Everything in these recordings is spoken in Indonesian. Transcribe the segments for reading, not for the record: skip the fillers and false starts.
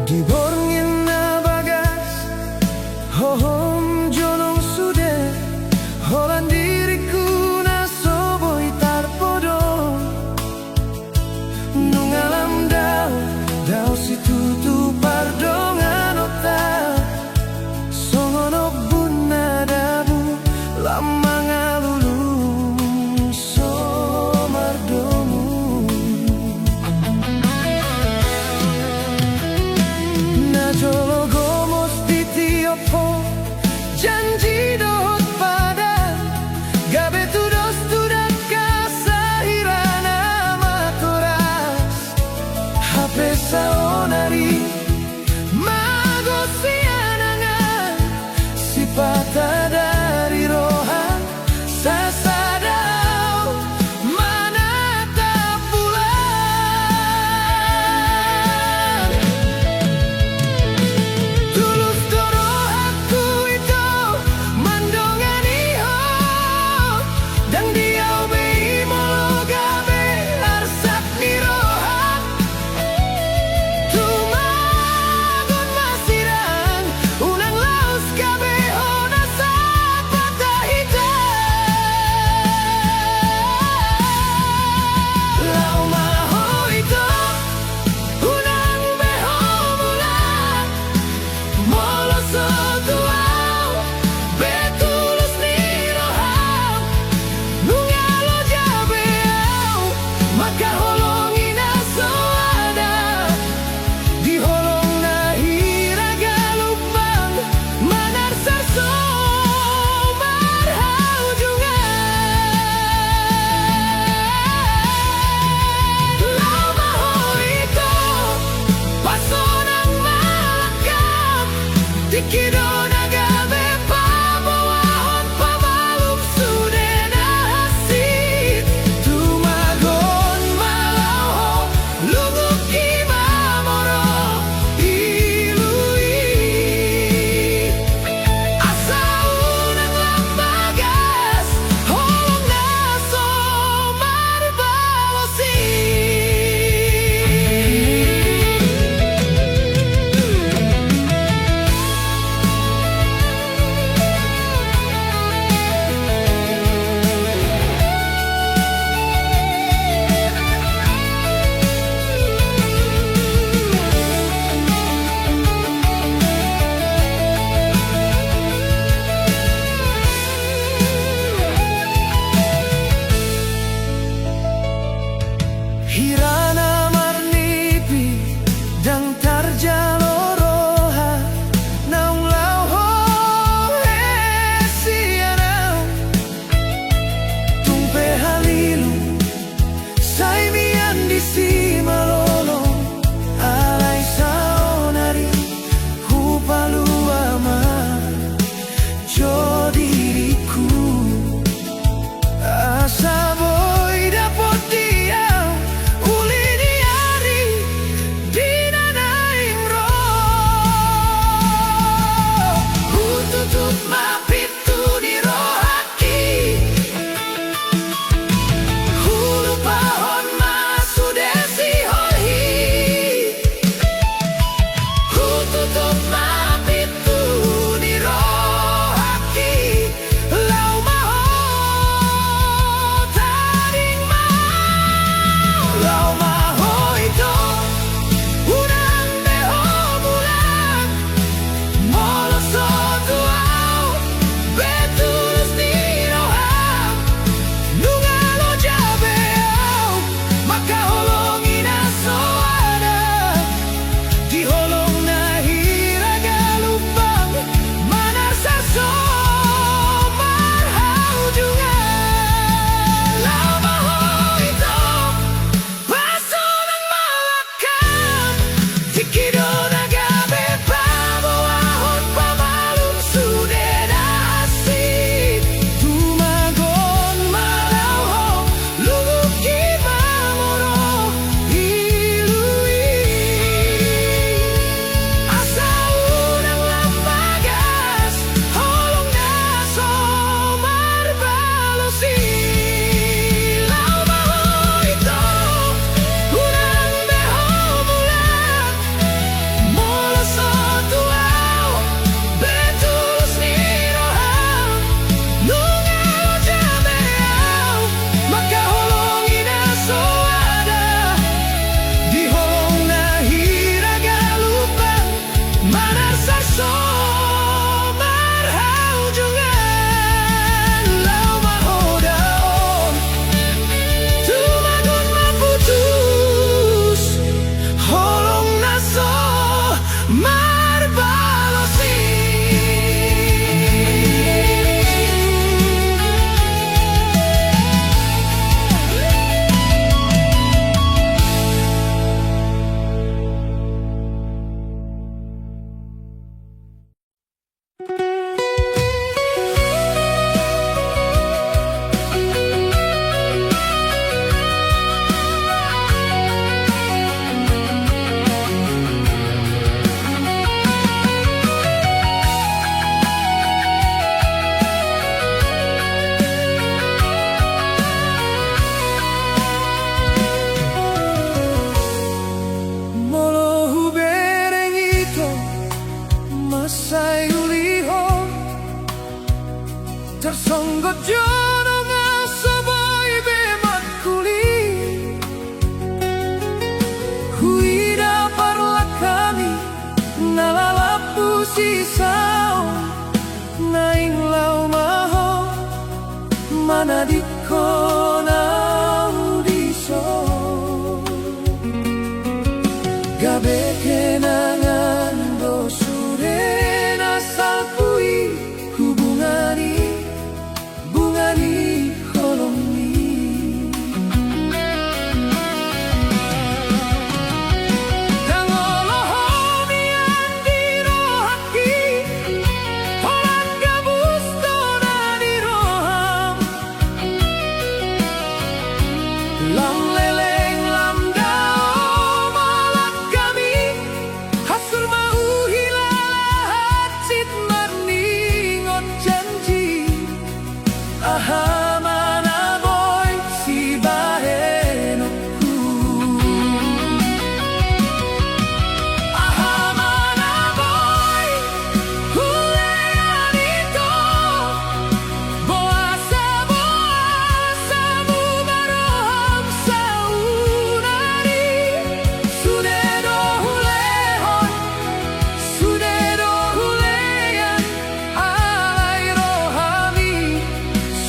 Di borngin na bagas hohom jonong sude holan diriku na soboy tarpodo nung alam daw situ pardongan otak songonok bunna dabu lama ngalulung somardomu na jolo gomos di tiopo janji dohot pada gabe tudos tudak kasahirana matoras hape saonari mago sianangan sipata dari rohan sasadau manata bulan tulus doro aku itu mandongan iho dan diau bei molo gabe arsak nirohan tumagon masirang unang laos gabe hona sapata hitam lau maho itu unang beho mulan molo sotuau betulus niroham nungalo jabeau maka holongin aso ada di holong na hiraga lupang manar sarso marhau jungan lau maho itu pasonang malakam tikidona gabe pabawahon pabalum sude nahasit tumagon malauho luguk imamoro ilui asa unang lambagas holong naso marbalosi tersonggot jono ngaso boy bemat kuli huida parla kami nalalapu sisao naing lau maho mana dikona udiso gabe kenangan dosure nasal pui hubungani bungani kolongi tangolohomi andiro haki holan gabusto nani roham lam leleng lam dao malak kami hasur mau hilang cit marningon janji aha mana boy si bahenokku aha mana boy huleanito boasa boasa mu baroham saunari sudero hulehon sudero hulean alai rohami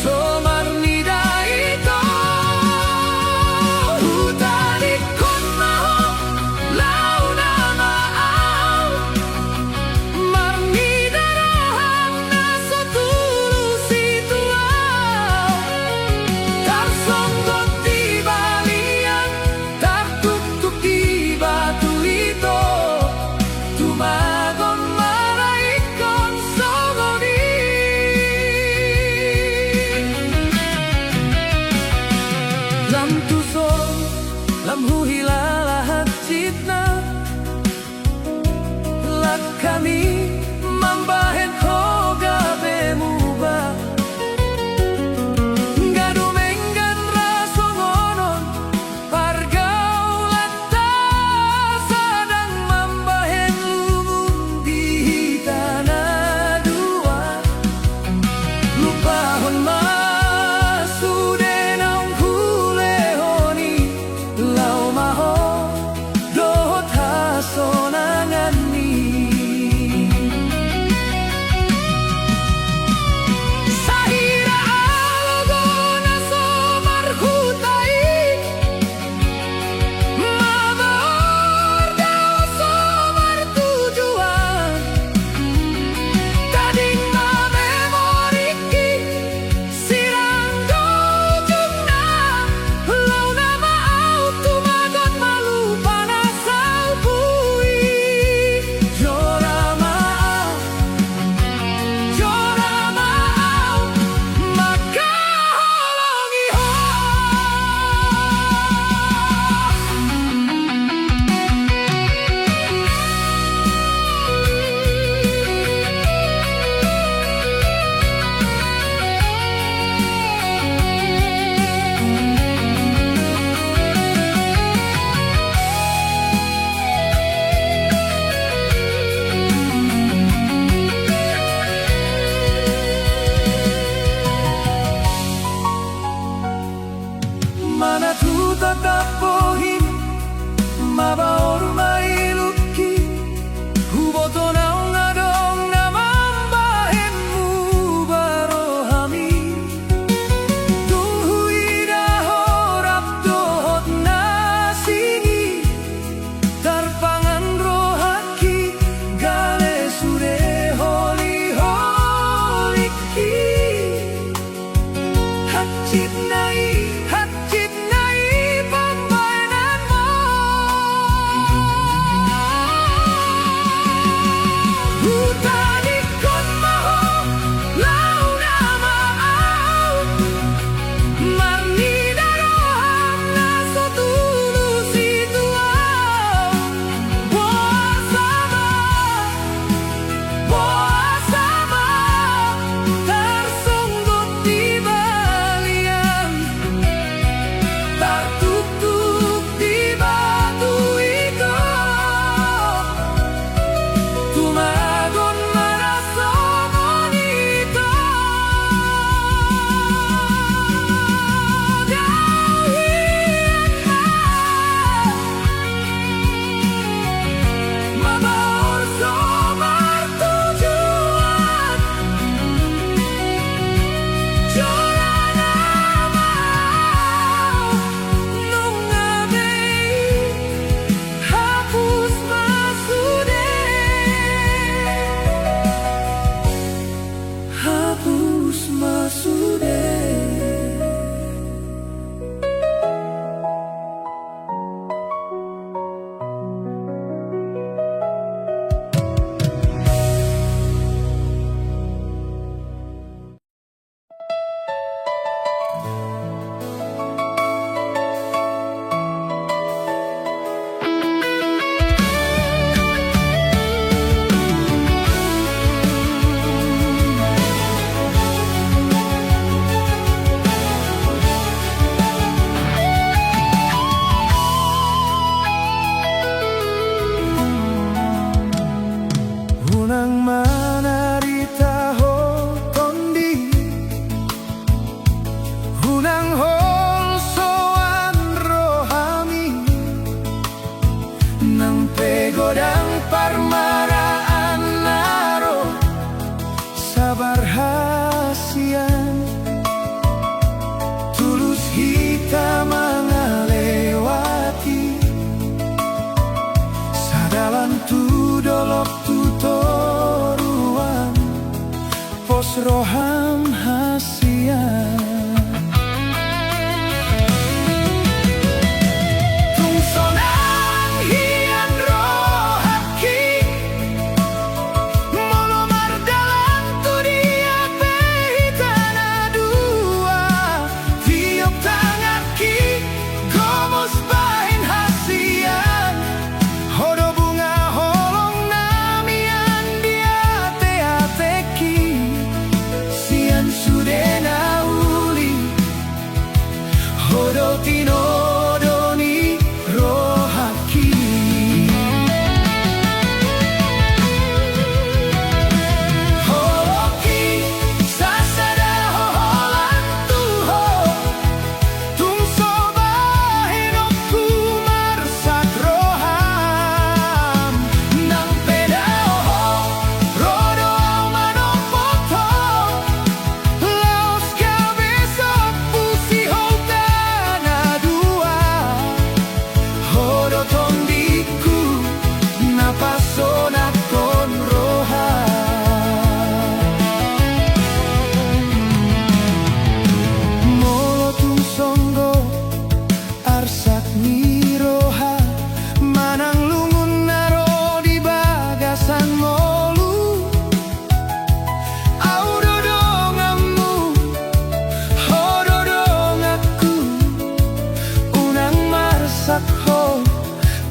somarnida ito hutani kon maho launa maau marnida roham naso tulus ituau tarsonggot di balian tartuktuk di batu itu tumagon maraikon sogoni lam tuso lam huhilala hacitna lak kami mambahen hoga bemuba gadumenggan rasongonon pargaulan tak sadang mambahen lumun di tanah dua lupahon masudenaung hulehoni lau maho dohot hasonangani roham hasian.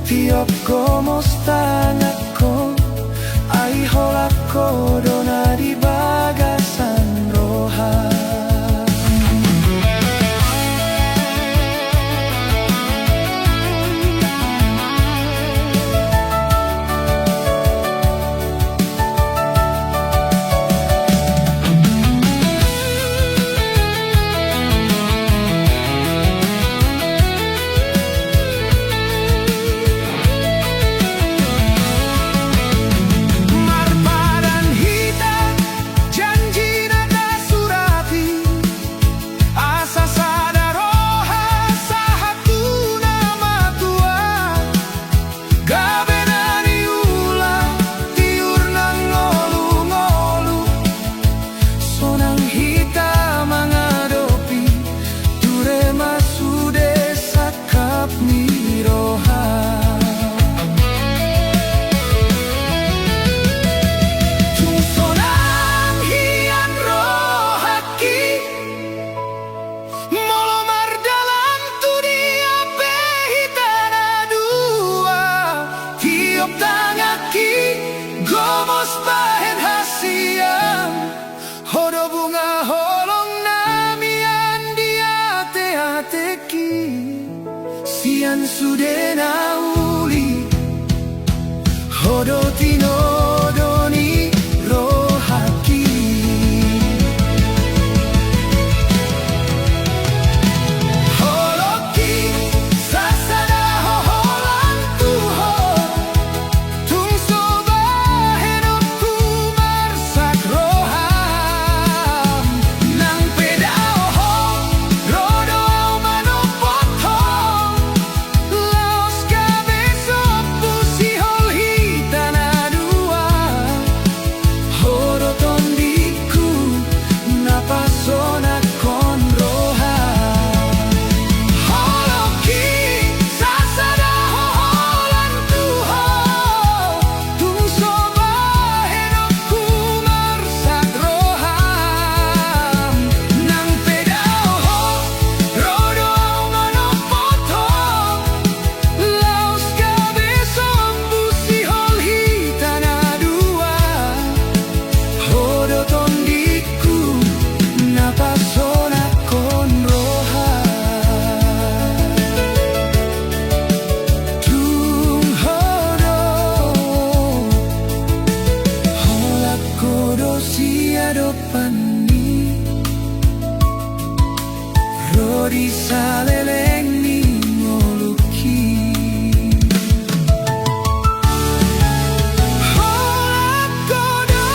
Tiop como stangako ai holako dona di bagasan roha. Gomos bahen hasian, hodo bunga holong namian diate-ateki, sian sudena uli, hodo tinodoni rohaki. Holoki sasada hoholan tuho, tungso Rodi saleleng ni ngoluki. Holak kodo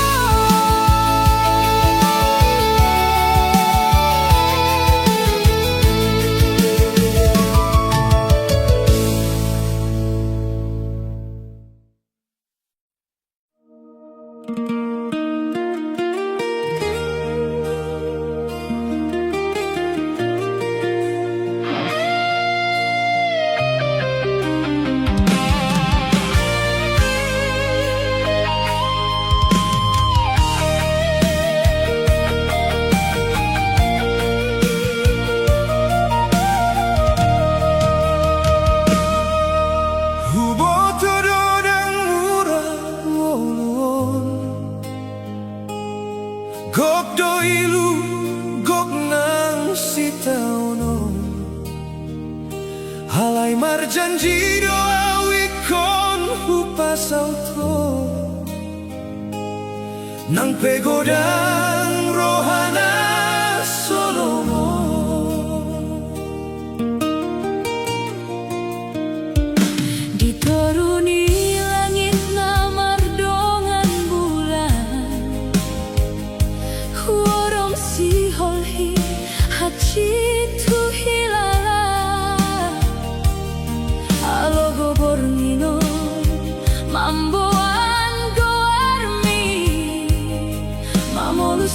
Gok doilu, gok nang sitaono. Halai marjanji doa wikon hupasauto. Nang pegodang rohana Solomo. Dituruni langit namardongan bulan. Huorong si holhi hachi tu hilala. Alogo bornino mamboan goarmi. Mamolus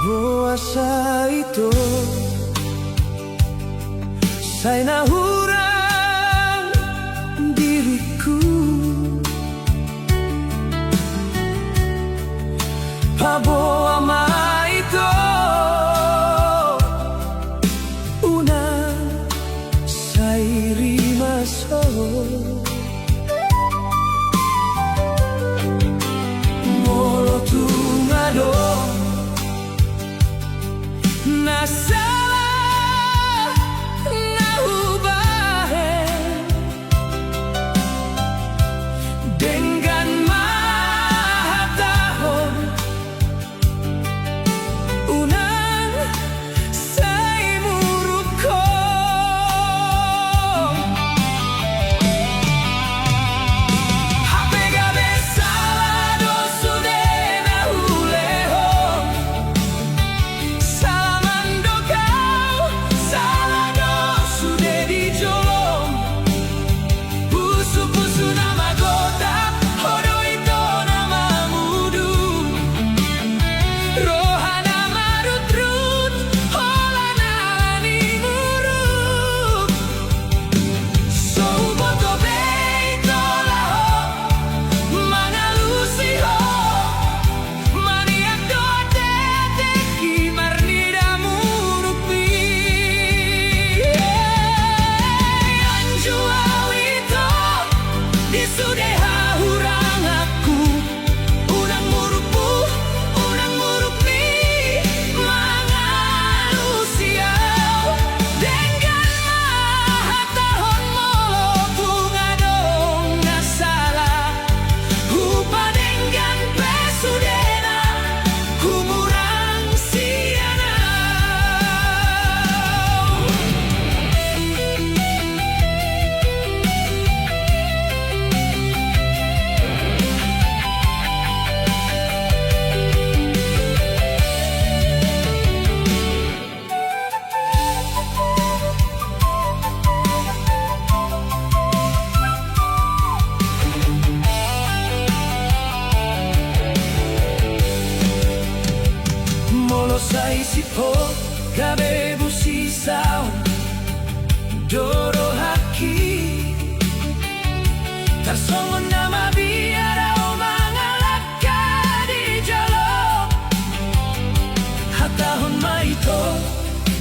Buasa itu saya nahurang diriku Pabo ama itu una saya rimaso Molo tungado nasalah nahubahe dengan mahatahon unang say muruko hape gabe salado sude nahuleho Sai sipo gabe busi sao doro haki tarsongon nama biara o mangalaka di jalo hatahon maito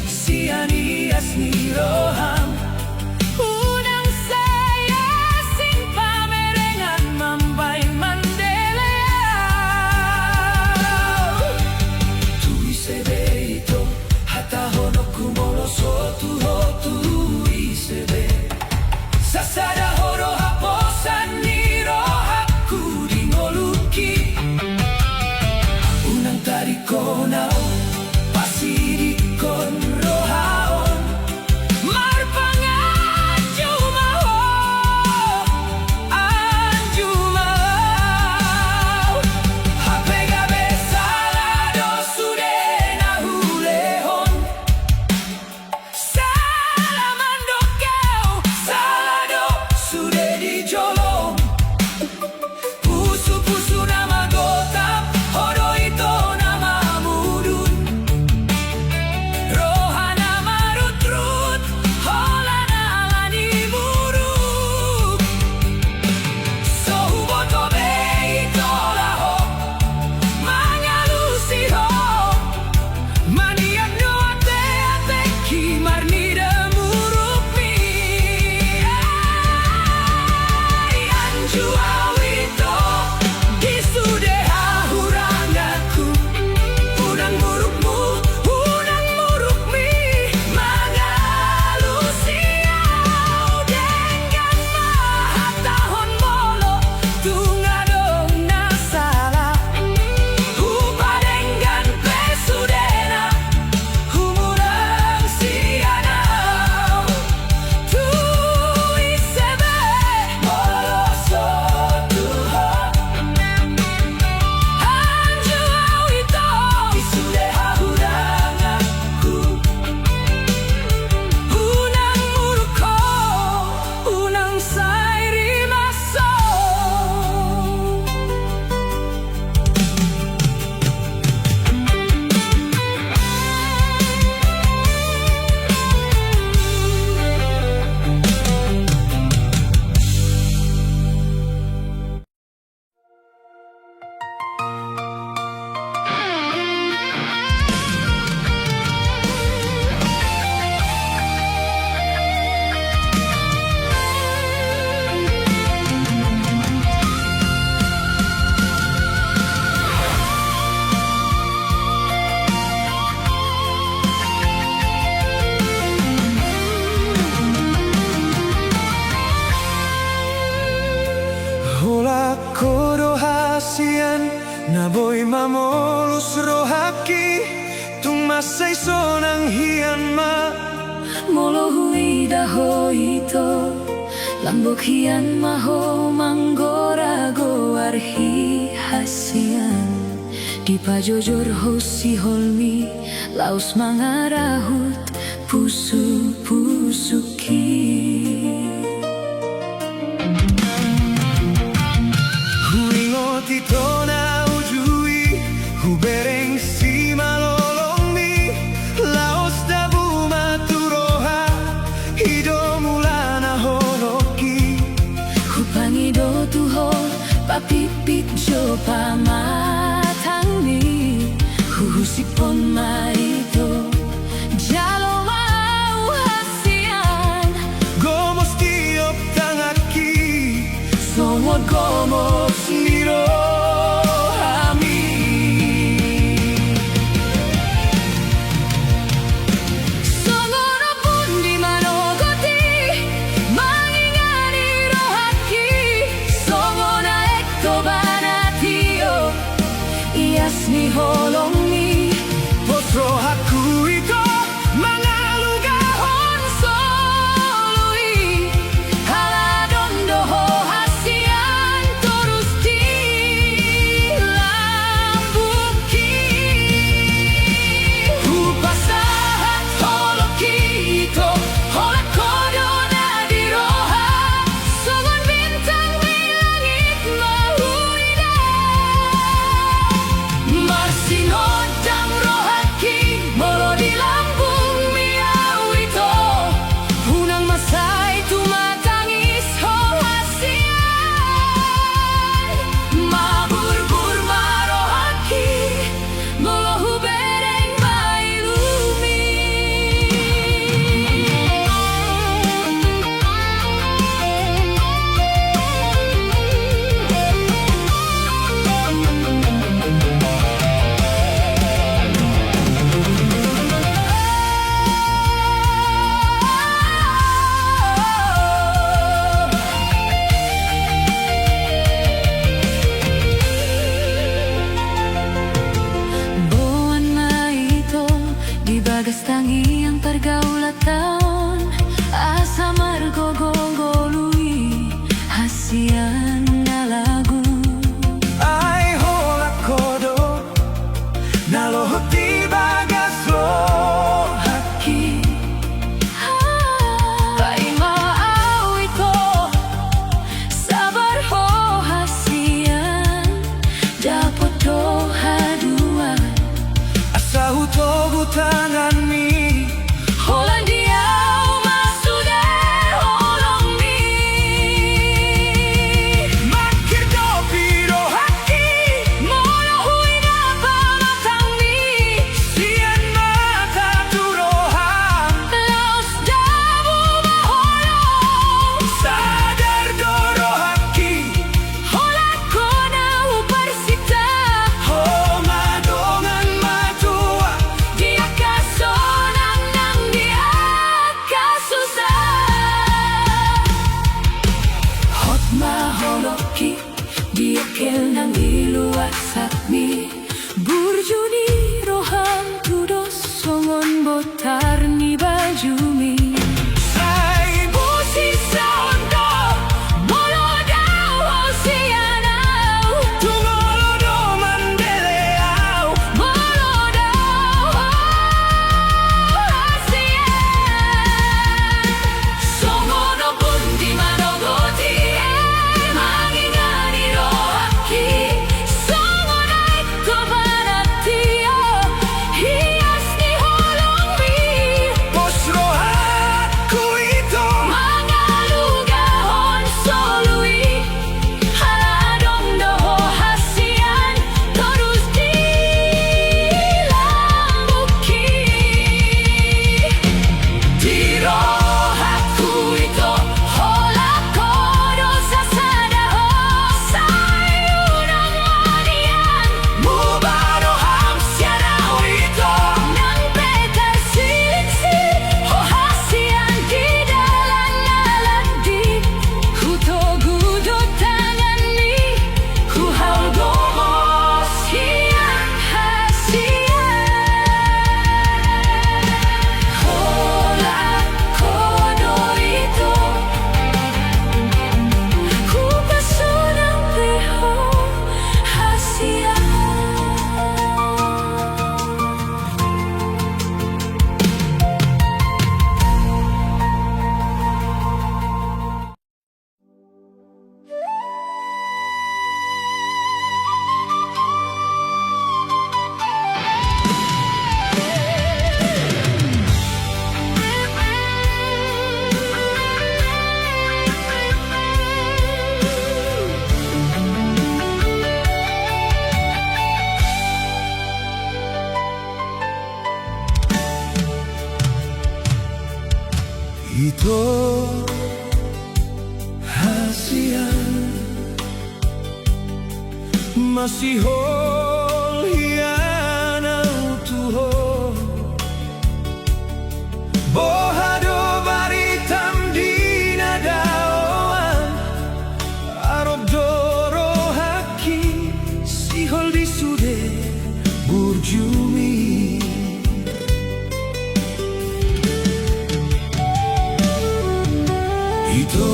siani asni roham unang saya sing pamerengan mambai Sasada horo haposan ni Naboy mamolus rohaki tung masay sonang hian ma Molo hui daho ito Lambok hian maho manggorago arhi hasian Di pajojor hosi holmi Laos mangarahut pusu-pusuki Huingot ito na ujui Hubereng si malolongmi Laos dabu maturoha Hido mula na holoki Hupangido tuho papipit jo pamatangni Huhusipon maito Jalo mau hasian Gomos tiop tangaki Somod gomos niro hami Songono pun di manogoti Mangingani rohaki Songona ekto banatio Ias ni holongi Potro haku ito mga lugahon solui Haladondo ho hasian Torus di lambuki Hupasahat holoki ito Hola kodo na di roha Songon bintang di langit mahuida Marsinod ang rohaki Molo di lambung miau ito Unang masay tumatangis ho hasian Maburbur marohaki Molo hubereng mailumi Buwan na ito, di bagas tangi ang pergaulan taon Asa margogongolui, hasian na lagu Ay holak kodo Nalohot di bagas rohaki Ay maaw ito, sabar ho hasian Dapat ho haduan Asa hutobu tangan mi Hollandiau masude holong mi Makir dopi rohaki Molo hui na pamatang mi Sian mata turohan Laos dabu maholong Sadar do rohaki Hola ko na uparsita Ho madongan matua Dia kasonang nang dia kasusah Hot maholoki Diakel nang iluat sakmi Burjuni roham tudos songon botar ni bajumi Say busi saundo Molo daw hosianau Tungolo do mandeleau Molo daw hosian Songono pun di manogoti Mangingani rohaki Songonai ko banatio Hias ni holong mi Ito hasian masihol hiyan ang tuho bohado baritam dinadaoan arob doro haki sihol di sude burjumi ito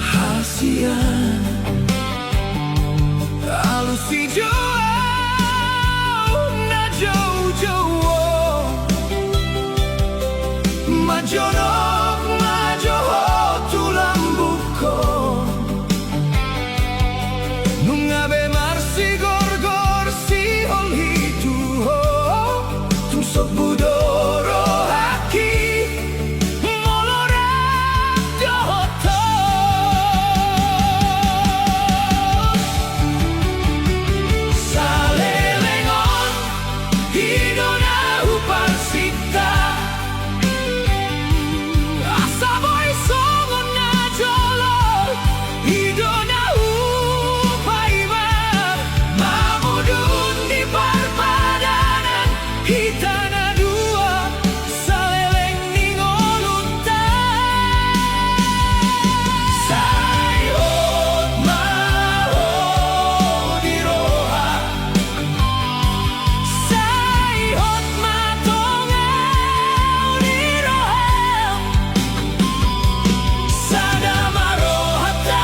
hasian alusi jauh na jauh-jauh majonok majoho tulang buko nungabe marsi gorgor si hol hituho tusok budoro haki molorak dohoto salelengon hidona uparsita asaboy songon na jolol hidona upaibar mamudun di parpadanan hitana dua saleleng ningolutan sayot maho di roha sayot matongau di roha sadamarohata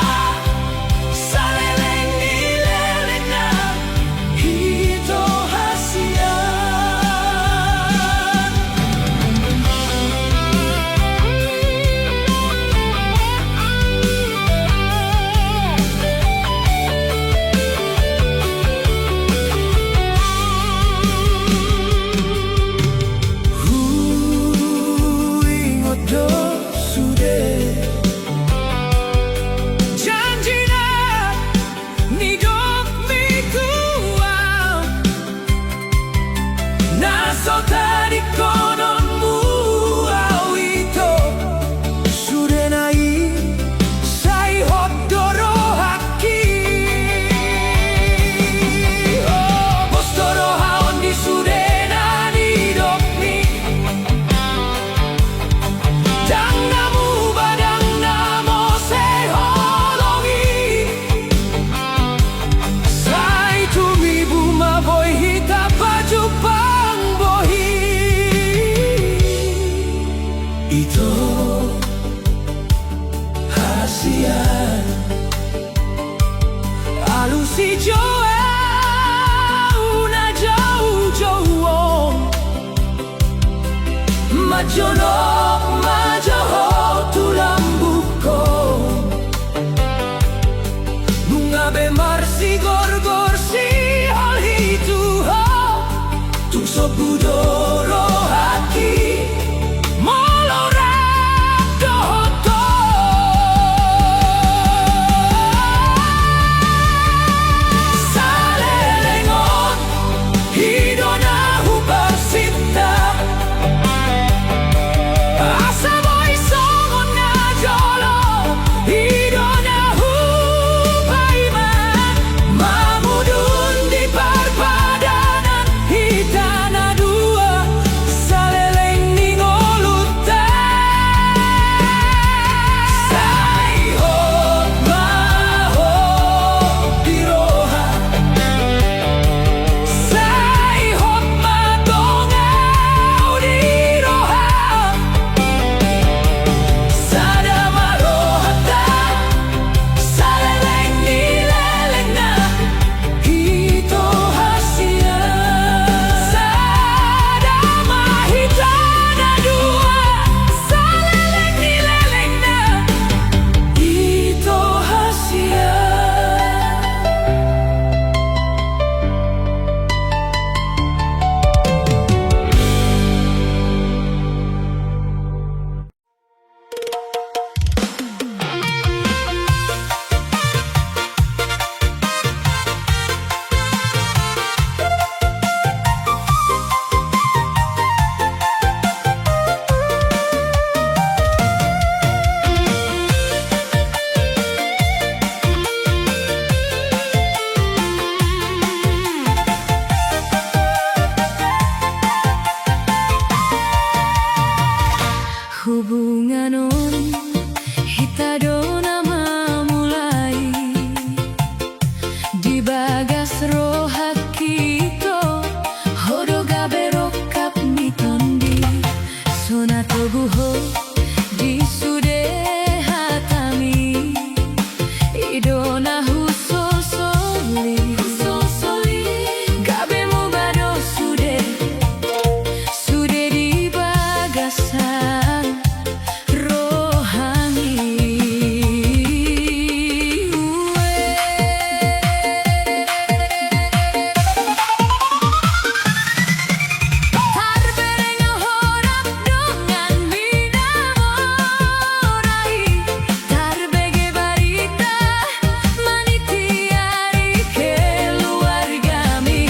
saleleng nilelena hito hasian ingot do sude janjina nidok mikuang naso tadi kononmu awito sude nai sai hot doro haki oh bos doro haon di sude nani dok mi dang namu badang namo seholongi sai tumi buma boy hita baju pang bohi ito hasian alusi jauh na jauh-jauh majonok majoho tulang buko nungabe marsi gorgor si hal hituho tusok budoro haki molorak dohoto salelengon hidona hubarsita asa hubungan hita dona mulai di bagas roha kito hodo gabe rokap mitondi sonato buho di sude hatami idona huso soli gabe mo bado sude di bagasan rohani Tarbereng horap dengan minamorai tarbege barita manitiari keluargami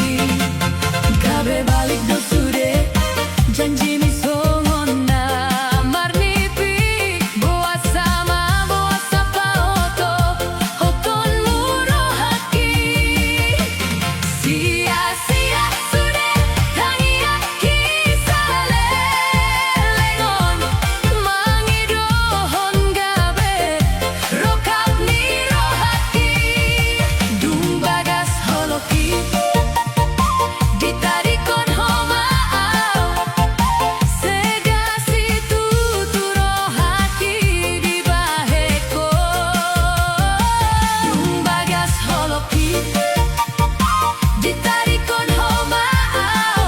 gabe balik do sude janji mi songon na marnipi boa sama boa sapa oton muro haki sia-sia sude tangia kisale lengon mangidohon gabe rokap ni rohaki dumbagas holoki ditarikon homaau segasi tuturo haki di baheko dumbagas holoki ditarikon homaau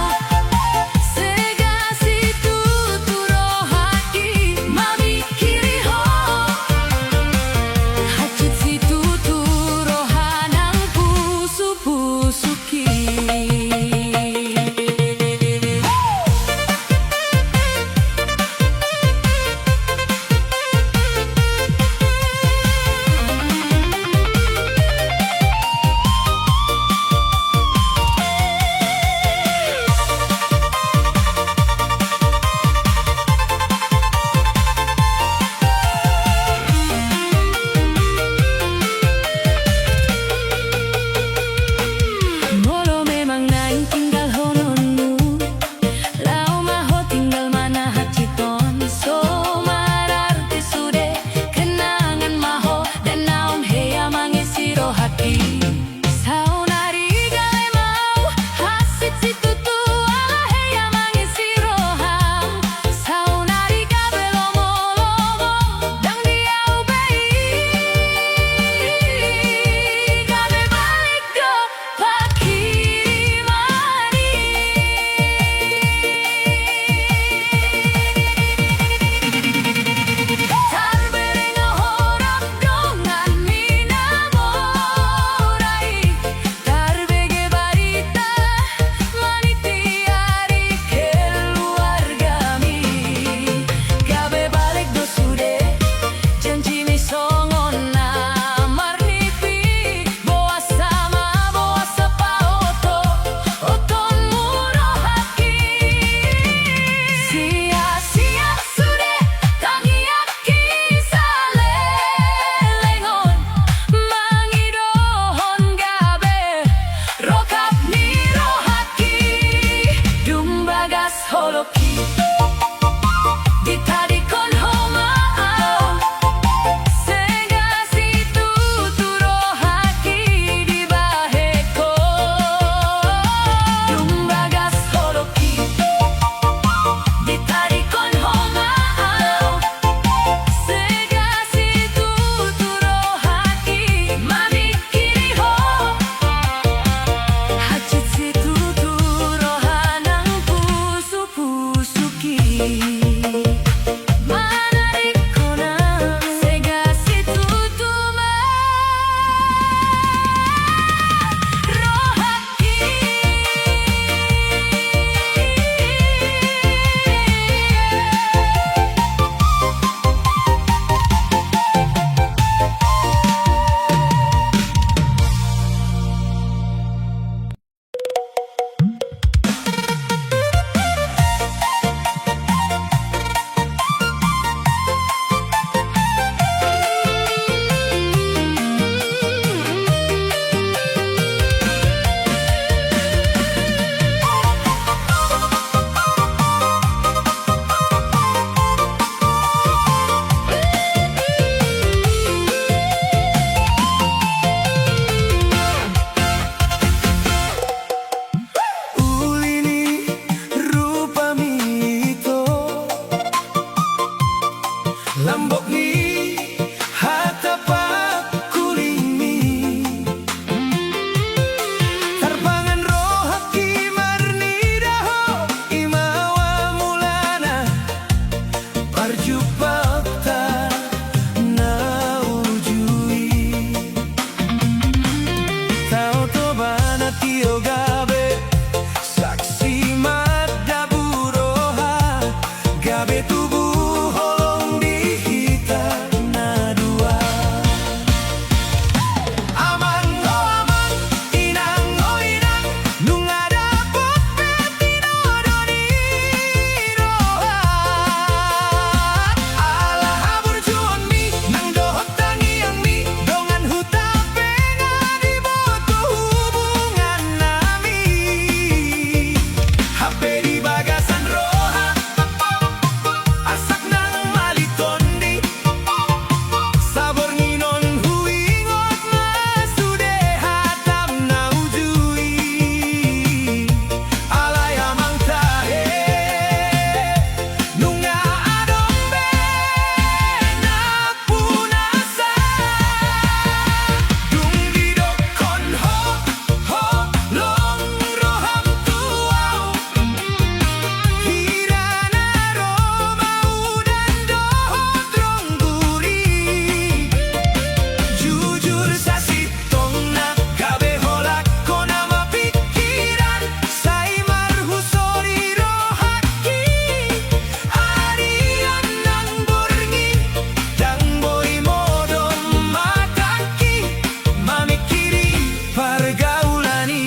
segasi tuturo haki mami kiriho hajit si tuturo hanang pusu-pusuki Molo memang naing tinggal hononmu lau maho tinggal mana haciton so mararti sude kenangan maho dan naon heya mangisi rohaki saunari gale mau hasit si tutu ala heya mangisi roham saunari gabe lomo-lomo dang diau bei gabe balik do pakirimani tarbereng horap dengan minamorai tarbege barita manitiari keluargami gabe balik do sude janji mi songon na marnipi boa sama boa sapa oton muro haki sia-sia sude tangia kisale lengon mangidohon gabe rokap ni rohaki dumbagas holoki ditarikon homaau segasi tuturo haki di baheko dumbagas holoki ditarikon homaau segasi tuturo haki mami kiriho hajit si tuturo hanang pusu-pusuki manarikona segasi tutuma rohaki gabe tubuh holong dihita na dua. Amang oh amang, inang oh inang, nu ngadapot petinodo di rohat. Alah haburjuon mi, nang dohot tangiang mi, dongan huta penga di boto hubungan nami. HP di bagasan roha, asak nang malitondi, sabor nginon huingot masude hatam na ujui. Alay amang tahe, nunga adombe na punasa. Dung didokon ho, long roham tuau. Hirana roma udan dohot rong guri. Jujur sasitong na gabe holak kona mapikiran. Say marhusori rohaki, arian nang borngi, dang boy modom mataki, mamikiri pergaulani.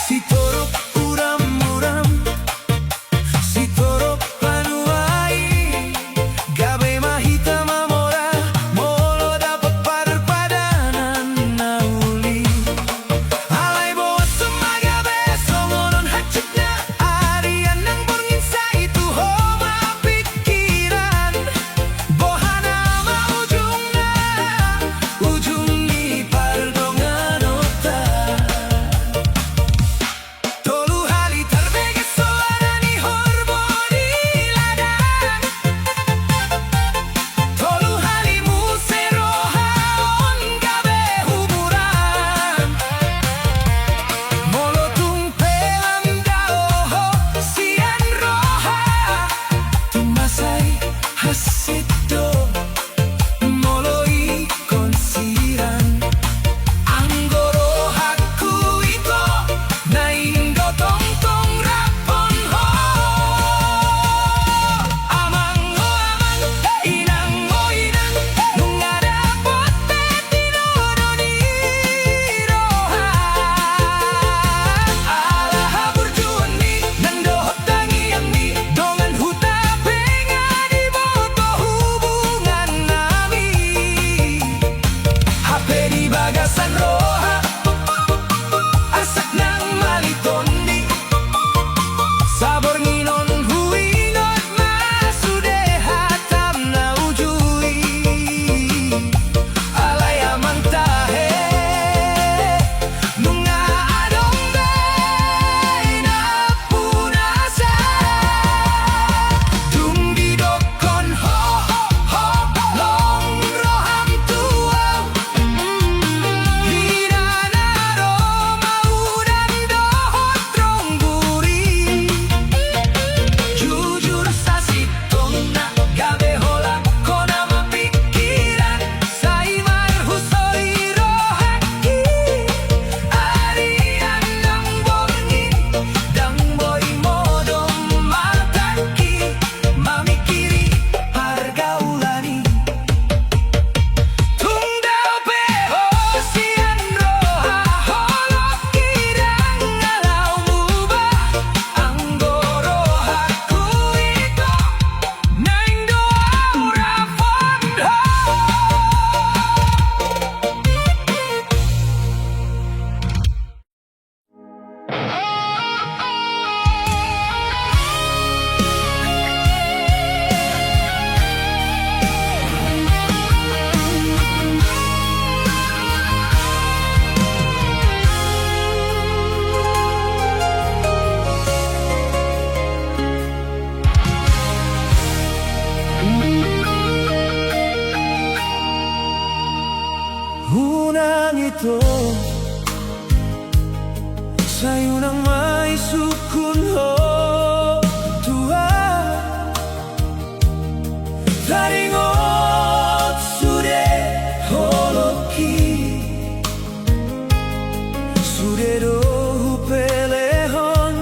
Si torok uram-uram, si torok panuai, gabe mahita mamora, molo dapat parpadanan na uli. Alay bawat sumagabe, songonon hacitna, arian nang borngin sa itu ho mapikiran. Bohana maujung na, ujung ni pardongan ota. Tolu hali tarbege soara ni horbori ladang, tolu hali muserohaon gabe humuran. Molotung pelam daoho sian roha, tumasay hasito moloi konsiran. Anggoro haku ito nainggo tong-tong rapon ho. Amang oh amang, inang oh inang, nu ngadapot petinodo di rohat. Alah haburjuon mi, nang dohot tangiang mi, dongan huta penga di boto hubungan nami. HP di bagasan roha, asak nang malitondi, sabor nginon huingot masude hatam na ujui. Alay amang tahe, nunga adombe na punasa. Dung didokon ho, long roham tuau. Hirana siang itu sa'yo nang maisukun ho tua taringot sude holoki sude do hupelehon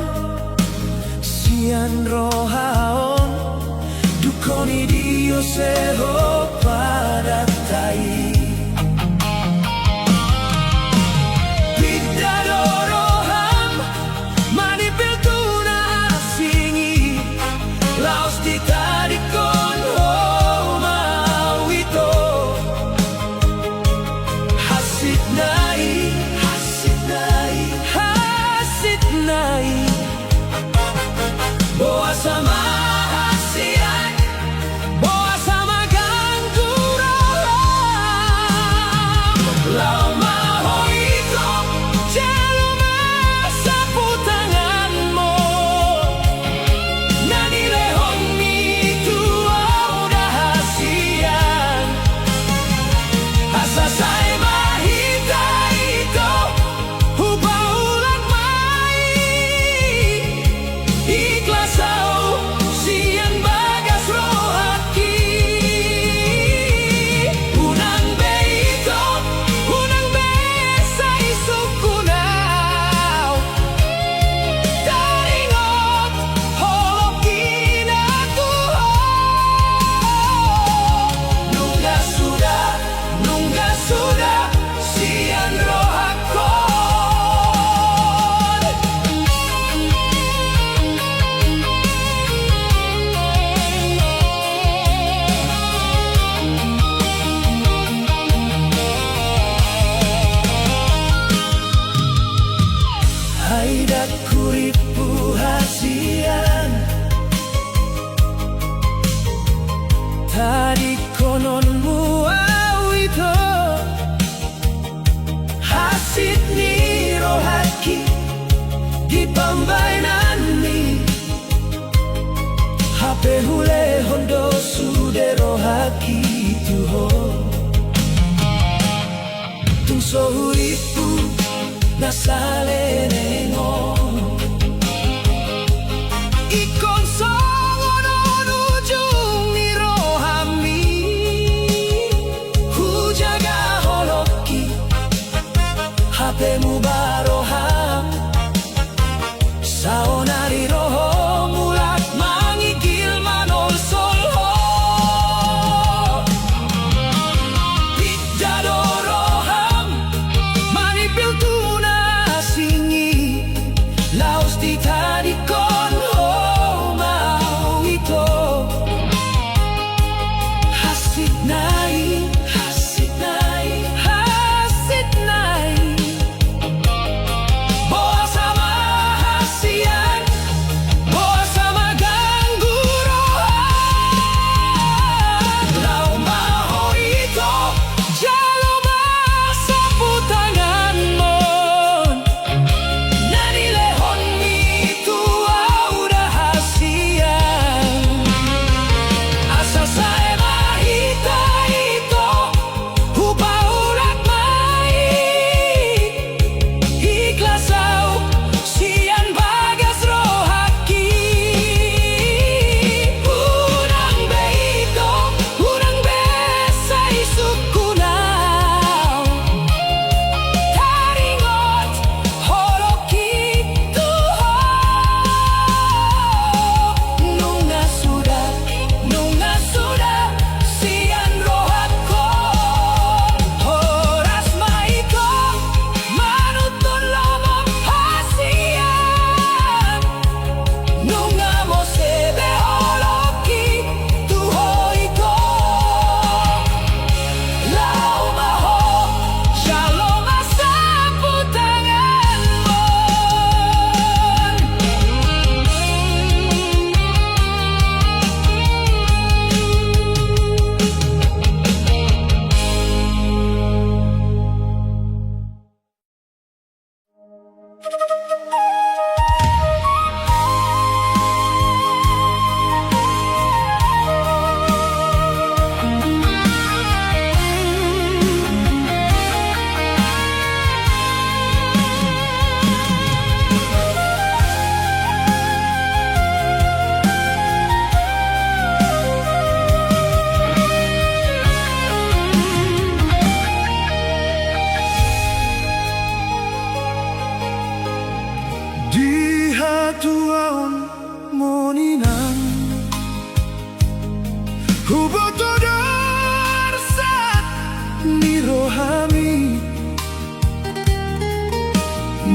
sian rohaon dukoni dio seho pada tai Boa sama hasian, boa sama gangguran. Lama hoiko, jaluma sapu tanganmu. Nani lehon itu udah hasian. Asa saya mahita itu, hubaulan mai. Iklasau sian bagas rohaki unang beito unang besa isukunau taringot holokin aku nungga sudah sian rohakon. Haidak kuripu hasian tadi kononmu awito hasit ni rohaki di pambainan-ni hape hule hondo sude rohaki tuho tungso huripu nasale nengon ikon songon ujung ni rohami hujaga holoki hapemu baroham saonari roho mulak mangikil manol solho Pidado roham manipil tuna singi laos di tadi kon ho mau ito hasit nai hasit nai hasit nai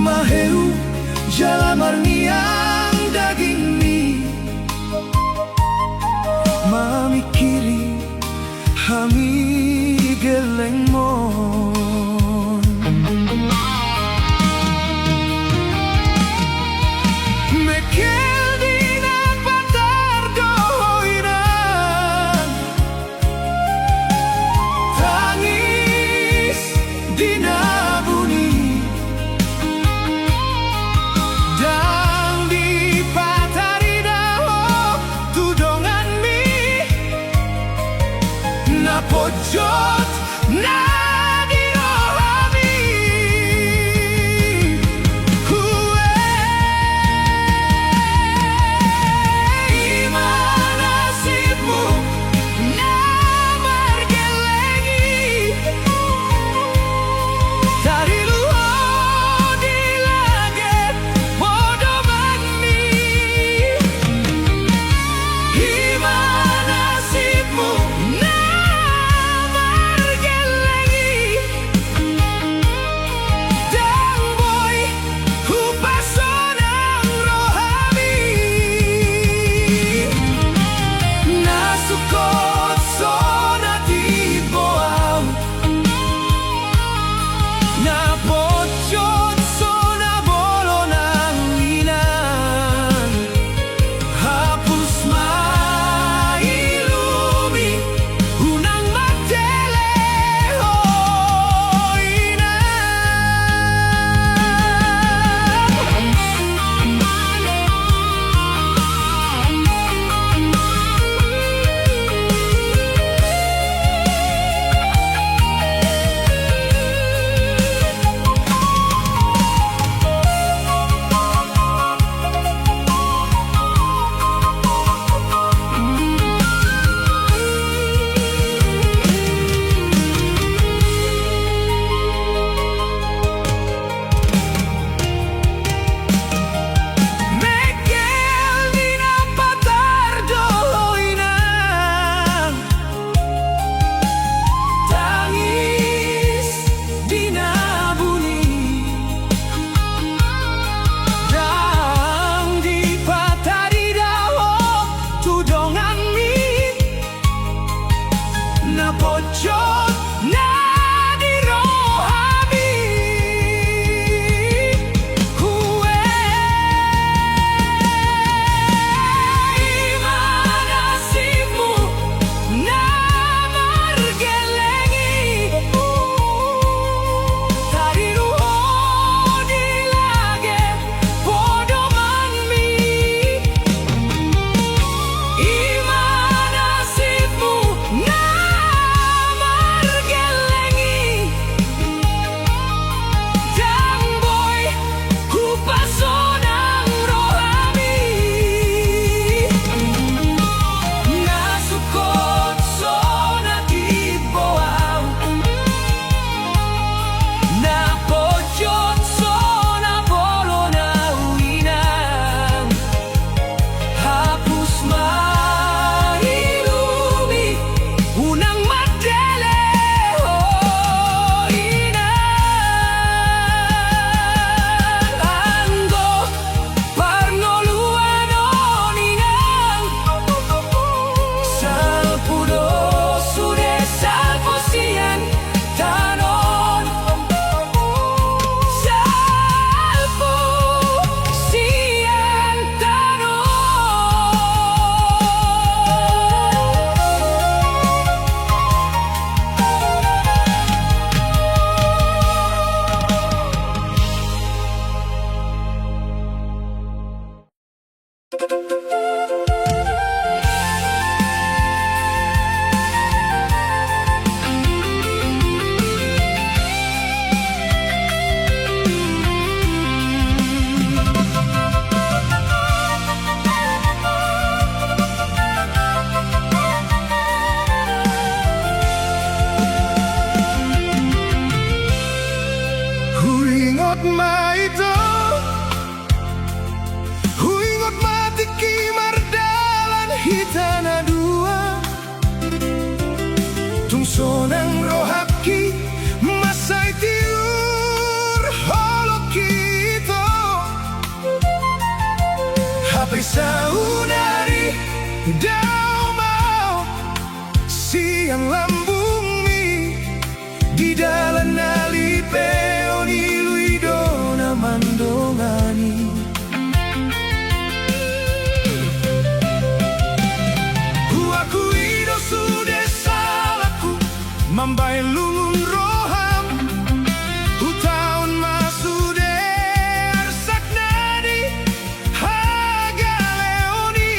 maheu jalamar niang daging mi mamikiri hami geleng mon mekel dina patar doiran tangis dina buni dang di patari daho tudongan mi na pojot na di rohami kue iman nasibmu na margelengi dari luho di langit bodoh mani iman nasibmu na margelengi dan boy hupasonang rohami nasukot sona di boau na pojot sona bolonang inang hapus mailumi unang matele mekel dina patar doinang tangis dina buni dang di patari daho tudongan mi na pojot na di rohami kue iman nasibmu na margelengi dari luho di langit bodoh mani iman nasibmu na margelengi dan boy hupasonang rohami nasukot sona di boau na pojot sona bolona inang hapus mailumi unang matele inang anggo parnoluano ningang salpudo sude salposian tanon salpo sian tanon huingot maito huingot matiki mardalan hitana dua tungsonang rohaki masai tiur holoki Daw mau siang lambung mi di dalan nalipeoni luido na mandongani. Huaku ido sude salaku mambai lungun roham hutaun masude arsak nadi haga leoni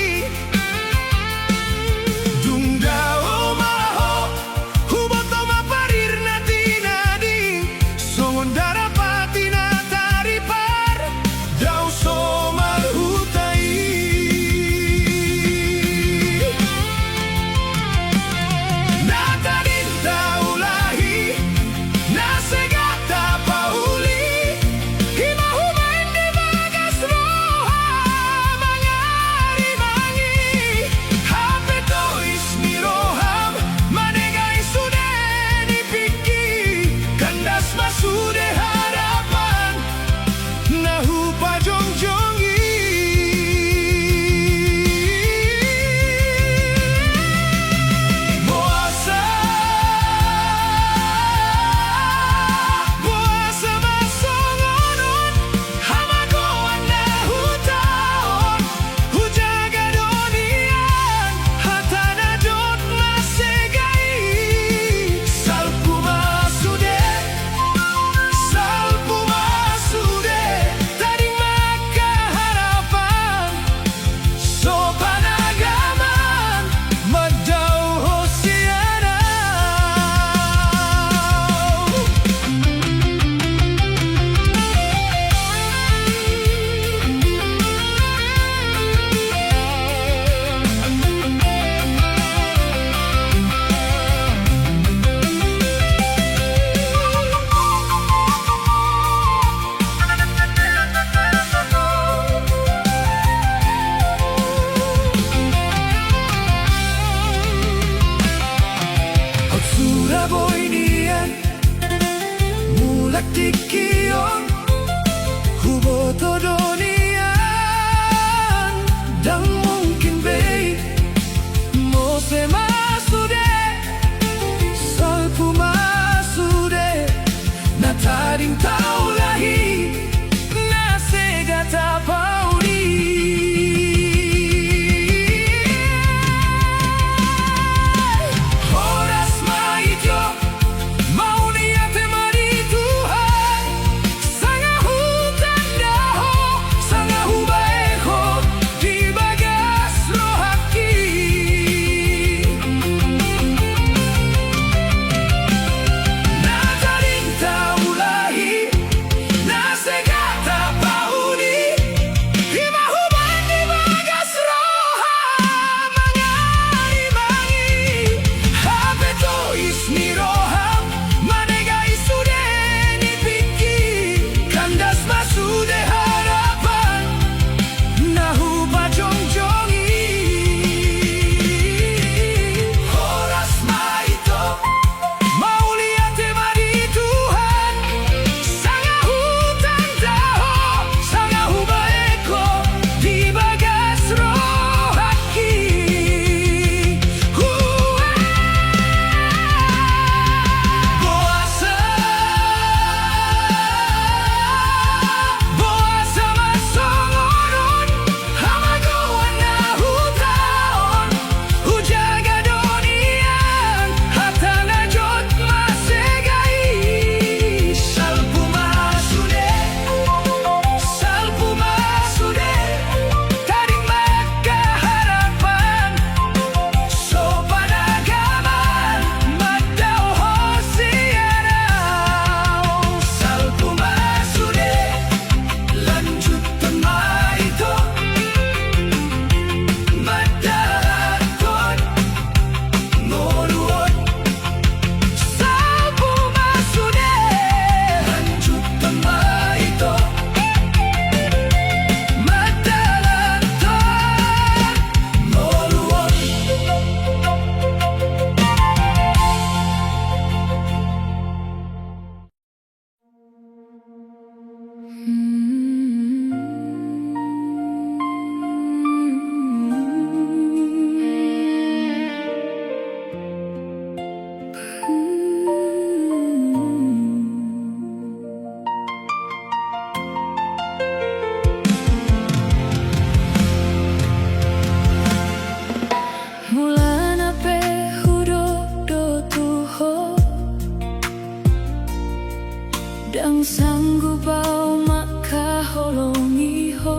sanggup bau makaholongiho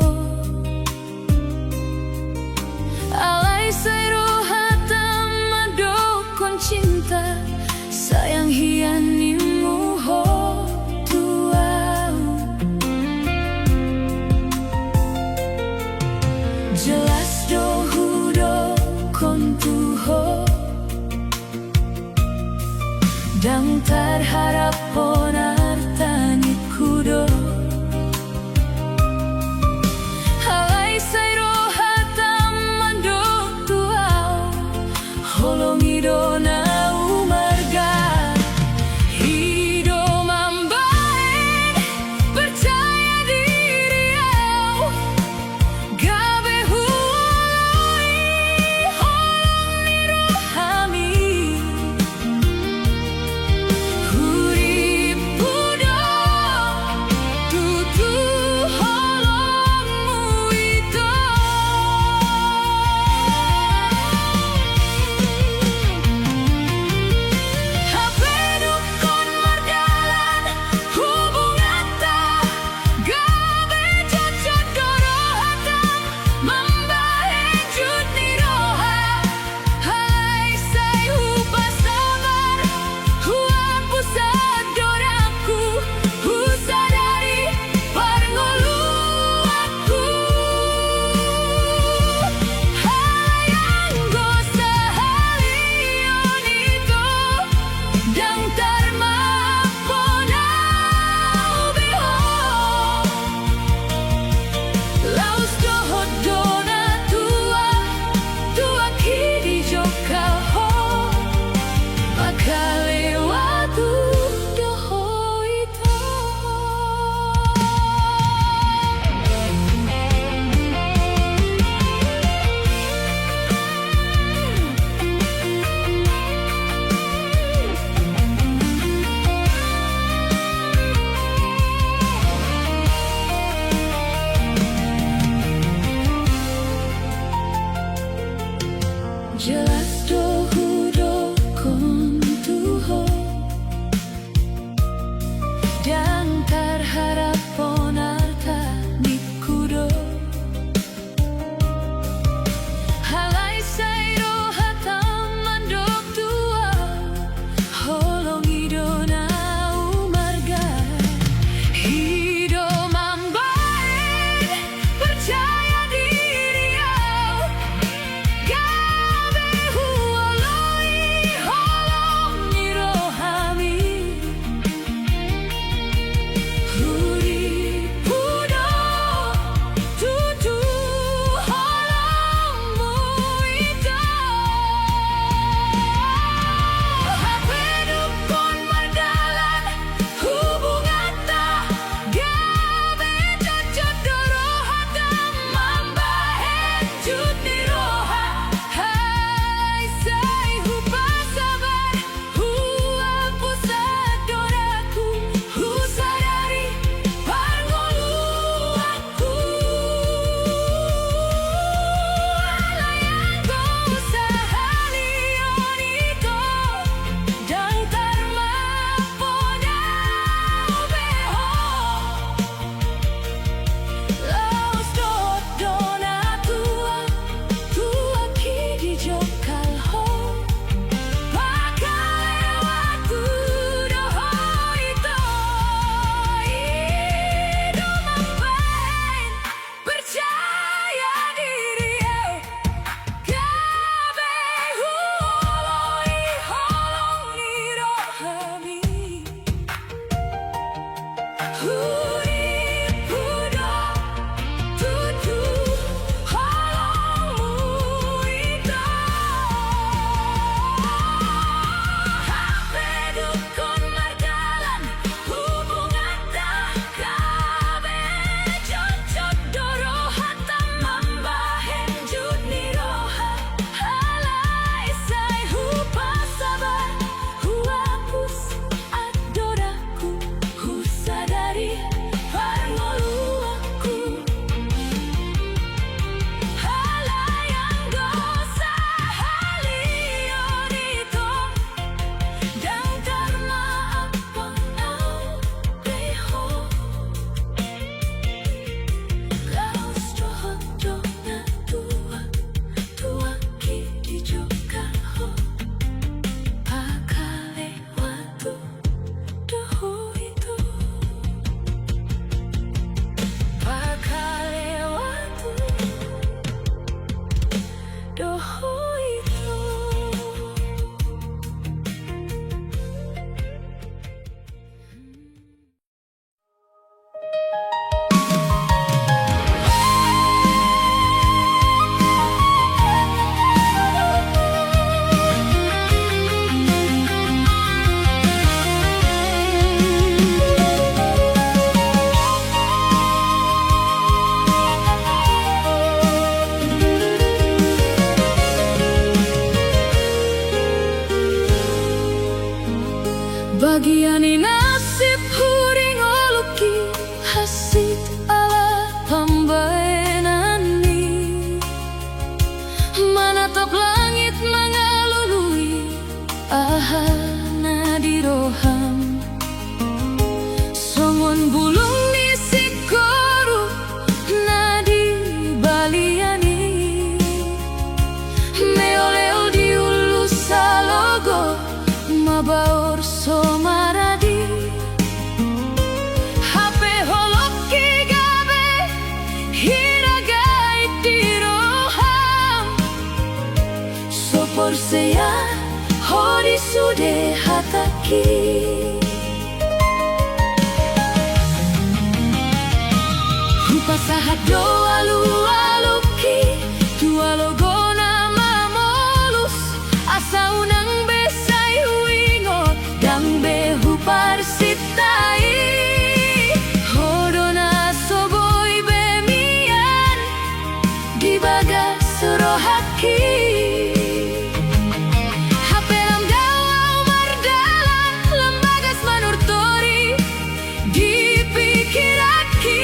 alai sairo hatam madokon cinta sayang hianimu ho tuau jelas dohudo kontuho dang terharap ponar tani kudo halai sairo hatam mandok tua sude hataki. Pasahat doa aluki tua logona mamolus asa unang besay huingot dang behu parsitai hodona soboy bemian di baga surohaki hapelam dawa mardala lembagas manurtori dipikiraki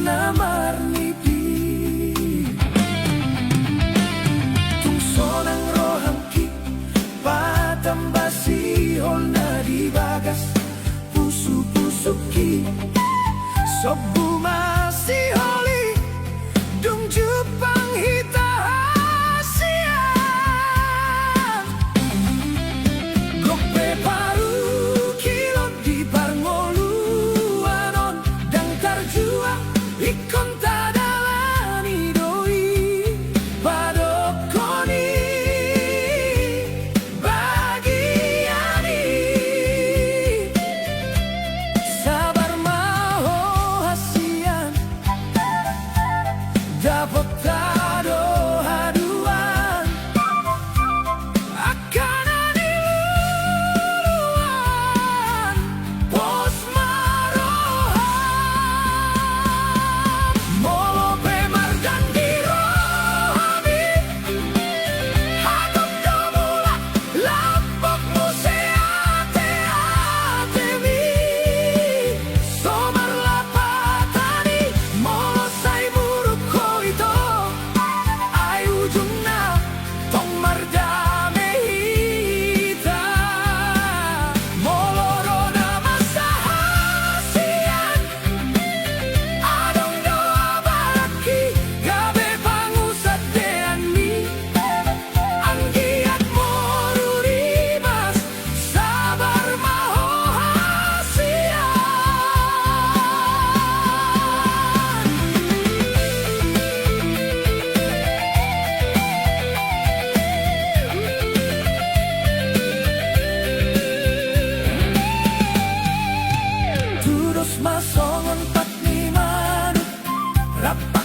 na marnipi Tungso ng rohamki Patambasihol na di bagas Pusu-pusuki Sobbumasiholi Dung jupang hitahasian Gokpe paru kilod di parngoluanon Dang tarjuang ikon tadalani doi Padokoni bagiani Sabar maho hasian Dapat tado haduan Akan aniluluan Pos maroham Molo pemardan di rohami Hadok domula Lapok museate-atemi Somar lapatani Molo say muruk ko ito Ay ujung na Tong mardame hita Moloro na masahasian Adong doa balaki Gabe pangusat dean mi Ang giat mo rurimas Sabar maho hasian Tudos masongon pat ni manut Rapa